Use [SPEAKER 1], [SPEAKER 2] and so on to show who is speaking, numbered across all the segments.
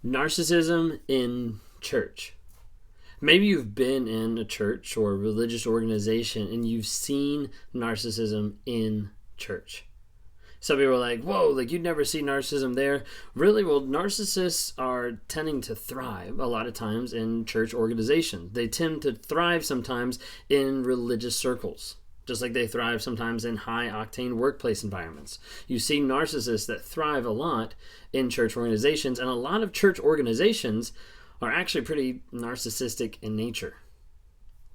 [SPEAKER 1] Narcissism in church. Maybe you've been in a church or a religious organization and you've seen narcissism in church. Some people are like, whoa, like you'd never see narcissism there. Really? Well, narcissists are tending to thrive a lot of times in church organizations. They tend to thrive sometimes in religious circles, just like they thrive sometimes in high-octane workplace environments. You see narcissists that thrive a lot in church organizations, and a lot of church organizations are actually pretty narcissistic in nature.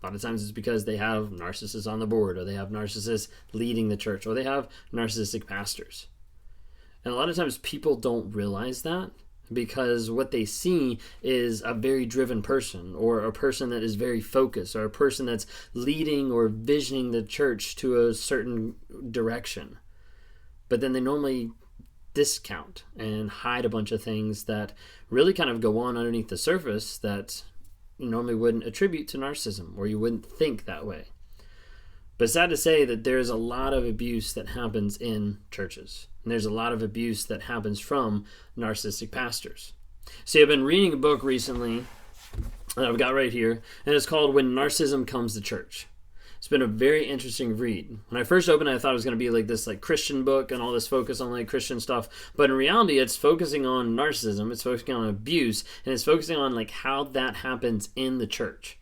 [SPEAKER 1] A lot of times it's because they have narcissists on the board, or they have narcissists leading the church, or they have narcissistic pastors. And a lot of times people don't realize that because what they see is a very driven person, or a person that is very focused, or a person that's leading or visioning the church to a certain direction. But then they normally discount and hide a bunch of things that really kind of go on underneath the surface that you normally wouldn't attribute to narcissism, or you wouldn't think that way. But sad to say that there's a lot of abuse that happens in churches. And there's a lot of abuse that happens from narcissistic pastors. See, I've been reading a book recently that I've got right here, and it's called When Narcissism Comes to Church. It's been a very interesting read. When I first opened it, I thought it was going to be like this Christian book and all this focus on Christian stuff. But in reality, it's focusing on narcissism, it's focusing on abuse, and it's focusing on how that happens in the church.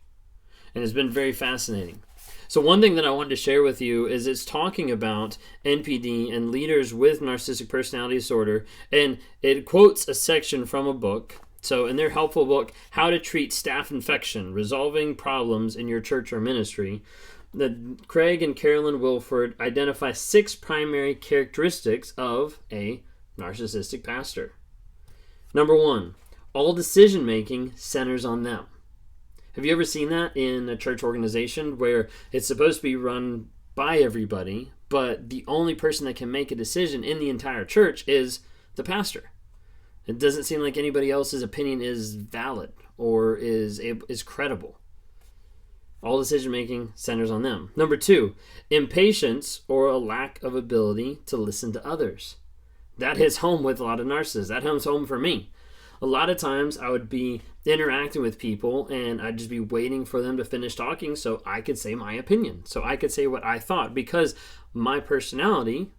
[SPEAKER 1] And it's been very fascinating. So one thing that I wanted to share with you is it's talking about NPD and leaders with narcissistic personality disorder, and it quotes a section from a book. So in their helpful book, How to Treat Staph Infection, Resolving Problems in Your Church or Ministry, Craig and Carolyn Wilford identify 6 primary characteristics of a narcissistic pastor. Number 1, all decision-making centers on them. Have you ever seen that in a church organization where it's supposed to be run by everybody, but the only person that can make a decision in the entire church is the pastor? It doesn't seem like anybody else's opinion is valid or is credible. All decision-making centers on them. Number 2, impatience or a lack of ability to listen to others. That hits home with a lot of narcissists. That hits home for me. A lot of times I would be interacting with people and I'd just be waiting for them to finish talking so I could say my opinion, so I could say what I thought, because my personality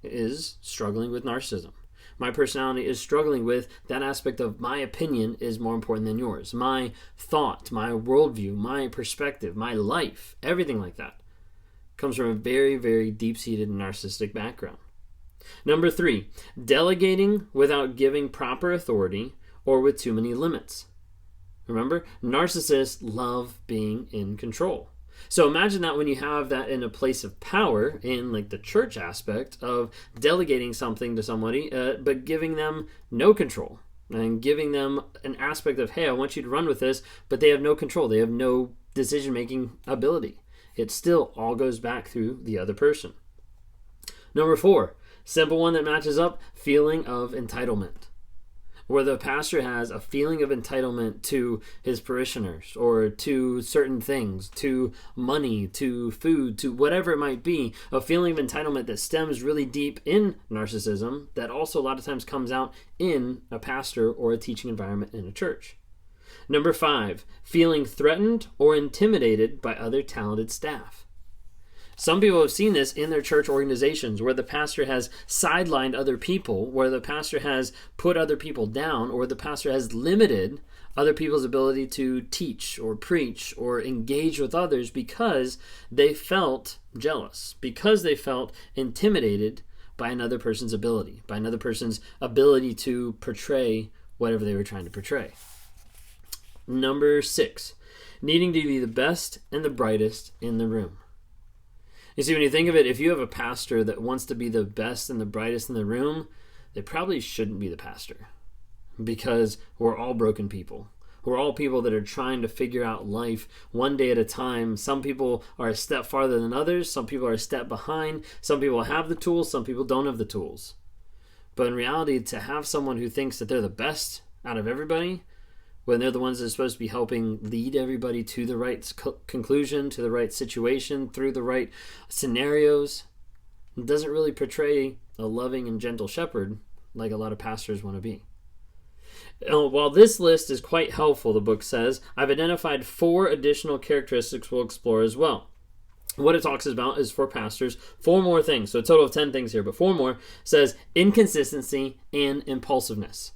[SPEAKER 1] is struggling with narcissism. My personality is struggling with that aspect of my opinion is more important than yours. My thought, my worldview, my perspective, my life, everything like that comes from a very, very deep-seated narcissistic background. Number 3, delegating without giving proper authority or with too many limits. Remember, narcissists love being in control. So imagine that when you have that in a place of power, in the church aspect of delegating something to somebody, but giving them no control and giving them an aspect of, hey, I want you to run with this, but they have no control. They have no decision-making ability. It still all goes back through the other person. Number 4, simple one that matches up, feeling of entitlement. Where the pastor has a feeling of entitlement to his parishioners or to certain things, to money, to food, to whatever it might be, a feeling of entitlement that stems really deep in narcissism that also a lot of times comes out in a pastor or a teaching environment in a church. Number 5, feeling threatened or intimidated by other talented staff. Some people have seen this in their church organizations where the pastor has sidelined other people, where the pastor has put other people down, or the pastor has limited other people's ability to teach or preach or engage with others because they felt jealous, because they felt intimidated by another person's ability, by another person's ability to portray whatever they were trying to portray. Number 6, needing to be the best and the brightest in the room. You see, when you think of it, if you have a pastor that wants to be the best and the brightest in the room, they probably shouldn't be the pastor, because we're all broken people. We're all people that are trying to figure out life one day at a time. Some people are a step farther than others. Some people are a step behind. Some people have the tools. Some people don't have the tools. But in reality, to have someone who thinks that they're the best out of everybody, when they're the ones that are supposed to be helping lead everybody to the right conclusion, to the right situation, through the right scenarios, it doesn't really portray a loving and gentle shepherd like a lot of pastors want to be. While this list is quite helpful, the book says, I've identified 4 additional characteristics we'll explore as well. What it talks about is for pastors, 4 more things. So a total of 10 things here, but 4 more says inconsistency and impulsiveness.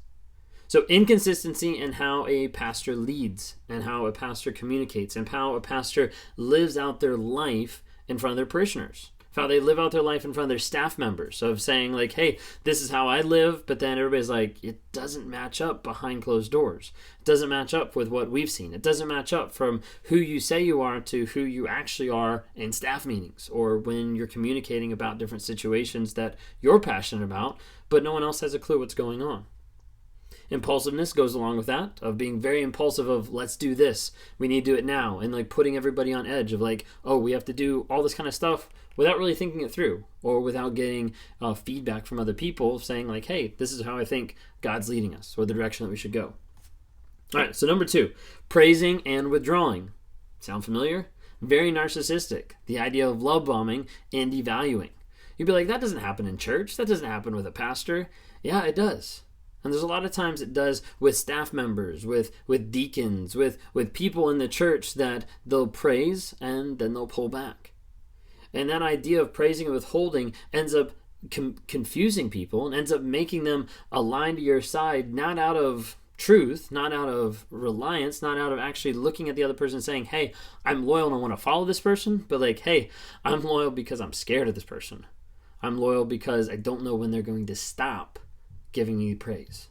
[SPEAKER 1] So inconsistency in how a pastor leads and how a pastor communicates and how a pastor lives out their life in front of their parishioners. How they live out their life in front of their staff members, of saying like, hey, this is how I live, but then everybody's like, it doesn't match up behind closed doors. It doesn't match up with what we've seen. It doesn't match up from who you say you are to who you actually are in staff meetings or when you're communicating about different situations that you're passionate about, but no one else has a clue what's going on. Impulsiveness goes along with that, of being very impulsive of, let's do this, we need to do it now, and like putting everybody on edge of like, oh, we have to do all this kind of stuff without really thinking it through or without getting feedback from other people saying like, hey, this is how I think God's leading us or the direction that we should go. All right, so number 2, praising and withdrawing. Sound familiar? Very narcissistic. The idea of love bombing and devaluing. You'd be like, that doesn't happen in church. That doesn't happen with a pastor. Yeah, it does. And there's a lot of times it does with staff members, with deacons, with people in the church that they'll praise and then they'll pull back. And that idea of praising and withholding ends up confusing people and ends up making them align to your side, not out of truth, not out of reliance, not out of actually looking at the other person and saying, hey, I'm loyal and I want to follow this person, but like, hey, I'm loyal because I'm scared of this person. I'm loyal because I don't know when they're going to stop giving me praise.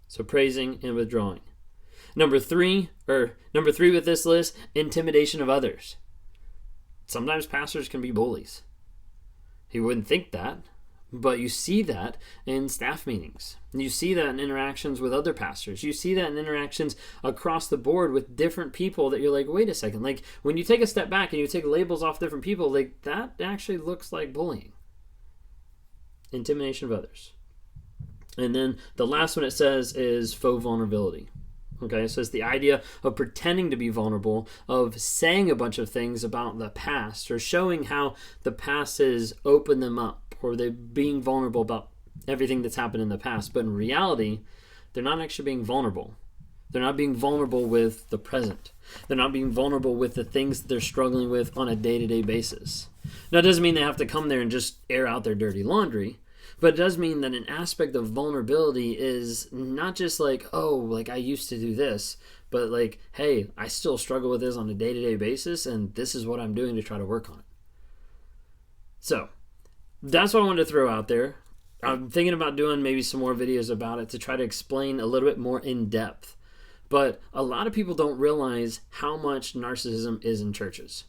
[SPEAKER 1] So praising and withdrawing. Number three with this list, intimidation of others. Sometimes pastors can be bullies. You wouldn't think that, but you see that in staff meetings. You see that in interactions with other pastors. You see that in interactions across the board with different people that you're like, wait a second, like when you take a step back and you take labels off different people, like that actually looks like bullying. Intimidation of others. And then the last one it says is faux vulnerability. Okay, so it's the idea of pretending to be vulnerable, of saying a bunch of things about the past or showing how the past has opened them up or they're being vulnerable about everything that's happened in the past. But in reality, they're not actually being vulnerable. They're not being vulnerable with the present. They're not being vulnerable with the things that they're struggling with on a day-to-day basis. Now, it doesn't mean they have to come there and just air out their dirty laundry. But it does mean that an aspect of vulnerability is not just like, oh, like I used to do this, but like, hey, I still struggle with this on a day-to-day basis, and this is what I'm doing to try to work on it. So that's what I wanted to throw out there. I'm thinking about doing maybe some more videos about it to try to explain a little bit more in depth. But a lot of people don't realize how much narcissism is in churches.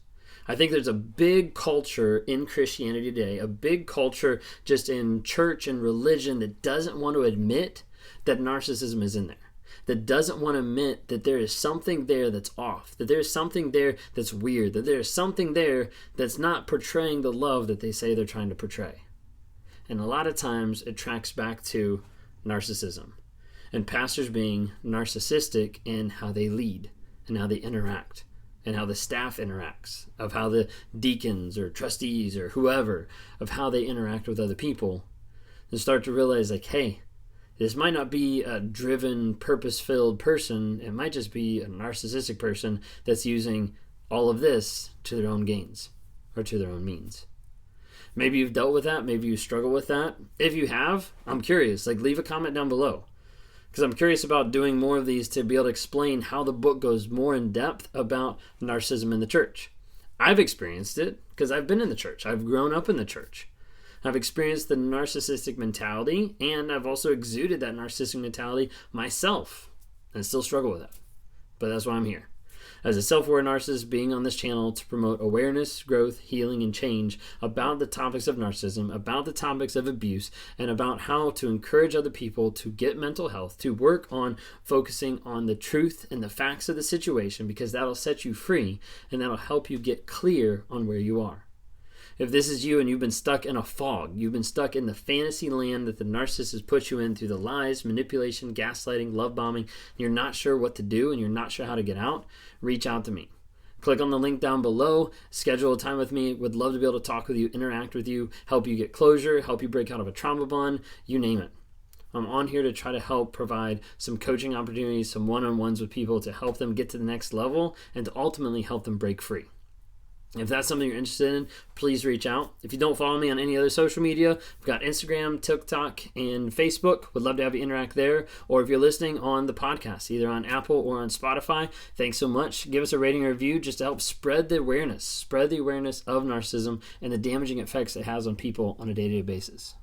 [SPEAKER 1] I think there's a big culture in Christianity today, a big culture just in church and religion that doesn't want to admit that narcissism is in there, that doesn't want to admit that there is something there that's off, that there's something there that's weird, that there's something there that's not portraying the love that they say they're trying to portray. And a lot of times it tracks back to narcissism and pastors being narcissistic in how they lead and how they interact. And how the staff interacts, of how the deacons or trustees or whoever, of how they interact with other people, and start to realize like, hey, this might not be a driven, purpose-filled person. It might just be a narcissistic person that's using all of this to their own gains or to their own means. Maybe you've dealt with that. Maybe you struggle with that. If you have, I'm curious. Like, leave a comment down below. Because I'm curious about doing more of these to be able to explain how the book goes more in depth about narcissism in the church. I've experienced it because I've been in the church. I've grown up in the church. I've experienced the narcissistic mentality, and I've also exuded that narcissistic mentality myself and still struggle with that. But that's why I'm here. As a self-aware narcissist, being on this channel to promote awareness, growth, healing, and change about the topics of narcissism, about the topics of abuse, and about how to encourage other people to get mental health, to work on focusing on the truth and the facts of the situation, because that'll set you free and that'll help you get clear on where you are. If this is you and you've been stuck in a fog, you've been stuck in the fantasy land that the narcissist has put you in through the lies, manipulation, gaslighting, love bombing, and you're not sure what to do and you're not sure how to get out, reach out to me. Click on the link down below, schedule a time with me. Would love to be able to talk with you, interact with you, help you get closure, help you break out of a trauma bond, you name it. I'm on here to try to help provide some coaching opportunities, some one-on-ones with people to help them get to the next level and to ultimately help them break free. If that's something you're interested in, please reach out. If you don't follow me on any other social media, we've got Instagram, TikTok, and Facebook. Would love to have you interact there. Or if you're listening on the podcast, either on Apple or on Spotify, thanks so much. Give us a rating or review just to help spread the awareness of narcissism and the damaging effects it has on people on a day-to-day basis.